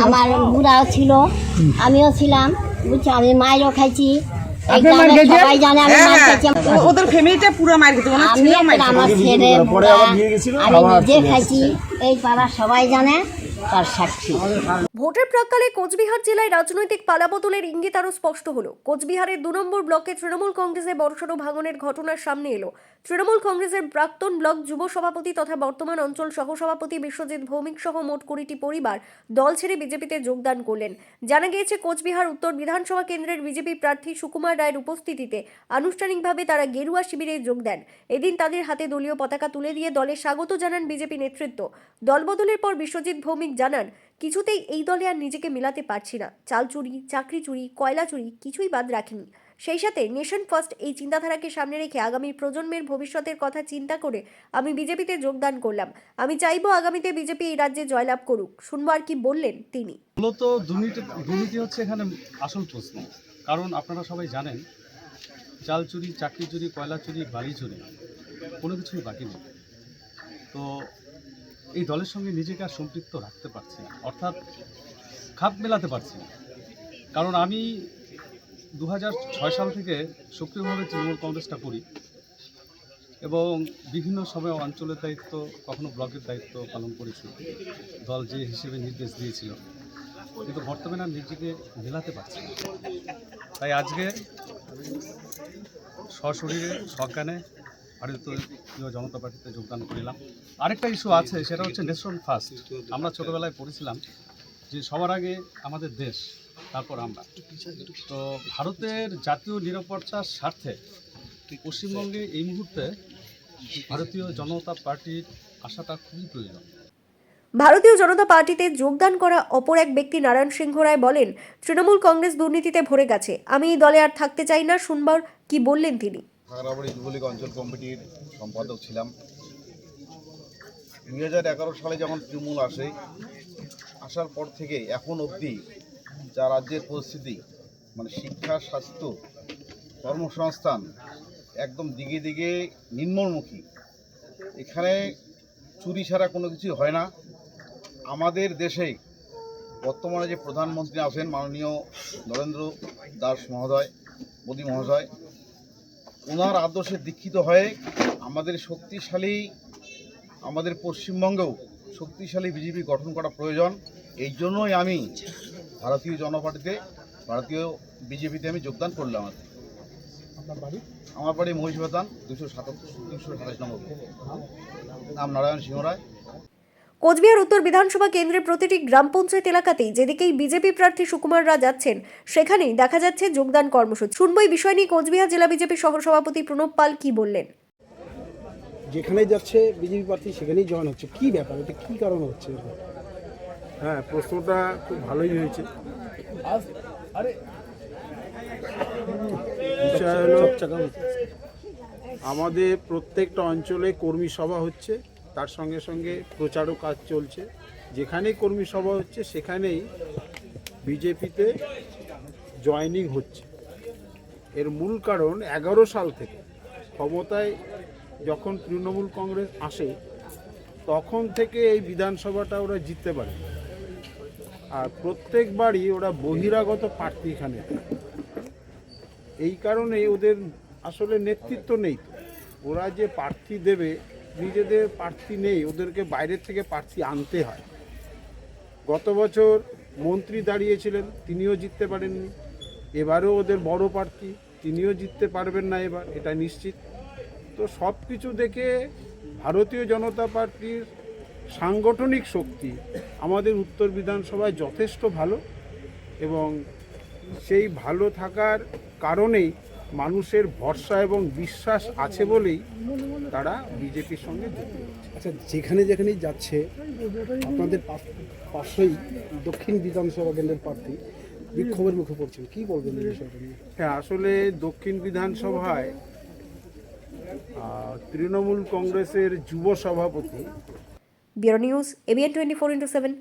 আমার বুড়াও ছিল, আমিও ছিলাম, বুঝছো, আমি মায়েরও খাইছি। এই আপনি মার গ্রামের খেয়েছেন? সবাই জানে আমি মার খাইছি। ওদের ফ্যামিলিটা পুরো মার খেতে ওনার আমি ছেলেও মার আর খেত। আমার ছেলে পরে বুড়া, আবার বিয়ে গেছিল, আমি আবার নিজে চলে খাইছি, এই পাড়ার সবাই জানে, তার সাক্ষী। ভোটের প্রাক্কালে কোচবিহার জেলায় রাজনৈতিক পালাবদলের ইঙ্গিত আরও স্পষ্ট হলো। কোচবিহারের 2 নম্বর ব্লকে তৃণমূল কংগ্রেসের বড়সড় ভাঙনের ঘটনার সামনে এলো। তৃণমূল কংগ্রেসের প্রাক্তন ব্লক যুব সভাপতি তথা বর্তমান অঞ্চল সহসভাপতি বিশ্বজিৎ ভৌমিক সহ মোট 20টি পরিবার দল ছেড়ে বিজেপিতে যোগদান করলেন। জানা গিয়েছে, কোচবিহার উত্তর বিধানসভা কেন্দ্রের বিজেপি প্রার্থী সুকুমার রায়ের উপস্থিতিতে আনুষ্ঠানিকভাবে তারা গেরুয়া শিবিরে যোগ দেন। এদিন তাদের হাতে দলীয় পতাকা তুলে দিয়ে দলে স্বাগত জানান বিজেপি নেতৃত্ব। দলবদলের পর বিশ্বজিৎ ভৌমিক জানান, কিছুতেই এই দলে আর নিজেকে মেলাতে পারছি না। চাল চুরি, চাকরি চুরি, কয়লা চুরি কিছুই বাদ রাখিনি। সেই সাথে নেশন ফার্স্ট এই চিন্তাধারাকে সামনে রেখে আগামী প্রজন্মের ভবিষ্যতের কথা চিন্তা করে আমি বিজেপিতে যোগদান করলাম। আমি চাইবো আগামীতে বিজেপি এই রাজ্যে জয়লাভ করুক। শুনবো আর কি বললেন তিনি। মূলত দুর্নীতি হচ্ছে এখানে আসল প্রশ্ন। কারণ আপনারা সবাই জানেন, চাল চুরি, চাকরি চুরি, কয়লা চুরি, বালি চুরি কোনো কিছুই বাকি নেই। তো এই দলের সঙ্গে নিজেকে আর সম্পৃক্ত রাখতে পারছি না, অর্থাৎ খাপ মেলাতে পারছি না। কারণ আমি 2006 সাল থেকে সক্রিয়ভাবে তৃণমূল কংগ্রেসটা করি এবং বিভিন্ন সময় অঞ্চলের দায়িত্ব, কখনো ব্লকের দায়িত্ব পালন করেছি, দল যে হিসেবে নির্দেশ দিয়েছিল। কিন্তু বর্তমানে আর নিজেকে মেলাতে পারছি না। তাই আজকে সশরীরে সজ্ঞানে ভারতীয় জনতা পার্টিতে যোগদান করিলাম। আরেকটা ইস্যু আছে, সেটা হচ্ছে নেশন ফার্স্ট। আমরা ছোটোবেলায় পড়েছিলাম যে সবার আগে আমাদের দেশ, তারপর আমরা। তো ভারতের জাতীয় নিরাপত্তার স্বার্থে পশ্চিমবঙ্গে এই মুহূর্তে ভারতীয় জনতা পার্টির আসাটা খুবই প্রয়োজন। ভারতীয় জনতা পার্টিতে যোগদান করা অপর এক ব্যক্তি নারায়ণ সিংহ রায় বলেন, তৃণমূল কংগ্রেস দুর্নীতিতে ভরে গেছে, আমি এই দলে আর থাকতে চাই না। শুনবার কি বললেন তিনি। খাগড়াবাড়ি যুবলীগ অঞ্চল কমিটির সম্পাদক ছিলাম। 2011 সালে যখন তৃণমূল আসার পর থেকে এখন অবধি যা রাজ্যের পরিস্থিতি, মানে শিক্ষা, স্বাস্থ্য, কর্মসংস্থান একদম দিকে দিকে নিম্নমুখী। এখানে চুরি ছাড়া কোনো কিছু হয় না। আমাদের দেশে বর্তমানে যে প্রধানমন্ত্রী আছেন মাননীয় নরেন্দ্র দাস মহোদয়, মোদী মহাশয়, ওনার আদর্শে দীক্ষিত হয়ে আমাদের পশ্চিমবঙ্গেও শক্তিশালী বিজেপি গঠন করা প্রয়োজন। এই জন্যই আমি ভারতীয় বিজেপিতে আমি যোগদান করলাম। আমার বাড়ি মহিষবাতান 227 নম্বর, নাম নারায়ণ সিংহ রায়। কোচবিহার উত্তর বিধানসভা কেন্দ্রের প্রতিটি গ্রাম পঞ্চায়েত এলাকাতেই যেদিকেই বিজেপি প্রার্থী সুকুমার রায় যাচ্ছেন, সেখানেই দেখা যাচ্ছে যোগদান কর্মসূচি। শুনবো এই বিষয় নিয়ে কোচবিহার জেলা বিজেপি সহসভাপতি প্রণব পাল কি বললেন। যেখানেই যাচ্ছে বিজেপি প্রার্থী সেখানেই জয়েন হচ্ছে, কি ব্যাপার, এটা কি কারণ হচ্ছে? হ্যাঁ, প্রশ্নটা খুব ভালোই হয়েছে। বিষয় হলো, আমাদের প্রত্যেকটা অঞ্চলে কর্মী সভা হচ্ছে, তার সঙ্গে সঙ্গে প্রচারও কাজ চলছে। যেখানেই কর্মী সভা হচ্ছে সেখানেই বিজেপিতে জয়েনিং হচ্ছে। এর মূল কারণ 11 সাল থেকে ক্ষমতায় যখন তৃণমূল কংগ্রেস আসে তখন থেকে এই বিধানসভাটা ওরা জিততে পারে, আর প্রত্যেকবারই ওরা বহিরাগত প্রার্থী এখানে। এই কারণে ওদের আসলে নেতৃত্ব নেই। ওরা যে প্রার্থী দেবে, নিজেদের প্রার্থী নেই, ওদেরকে বাইরের থেকে প্রার্থী আনতে হয়। গত বছর মন্ত্রী দাঁড়িয়েছিলেন, তিনিও জিততে পারেননি। এবারেও ওদের বড় প্রার্থী, তিনিও জিততে পারবেন না এবার, এটা নিশ্চিত। তো সব কিছু দেখে ভারতীয় জনতা পার্টির সাংগঠনিক শক্তি আমাদের উত্তর বিধানসভায় যথেষ্ট ভালো, এবং সেই ভালো থাকার কারণেই মানুষের ভরসা এবং বিশ্বাস আছে বলেই তারা বিজেপির সঙ্গে যুক্ত হচ্ছে। আচ্ছা, যেখানেই যাচ্ছে আপনাদের পাশেই দক্ষিণ বিধানসভা কেন্দ্রের প্রার্থী বিক্ষোভের মুখে পড়ছেন, কি বলবেন এই বিষয়টা নিয়ে? হ্যাঁ, আসলে দক্ষিণ বিধানসভায় তৃণমূল কংগ্রেসের যুব সভাপতি ব্যুরো নিউজ, ABN 24/7।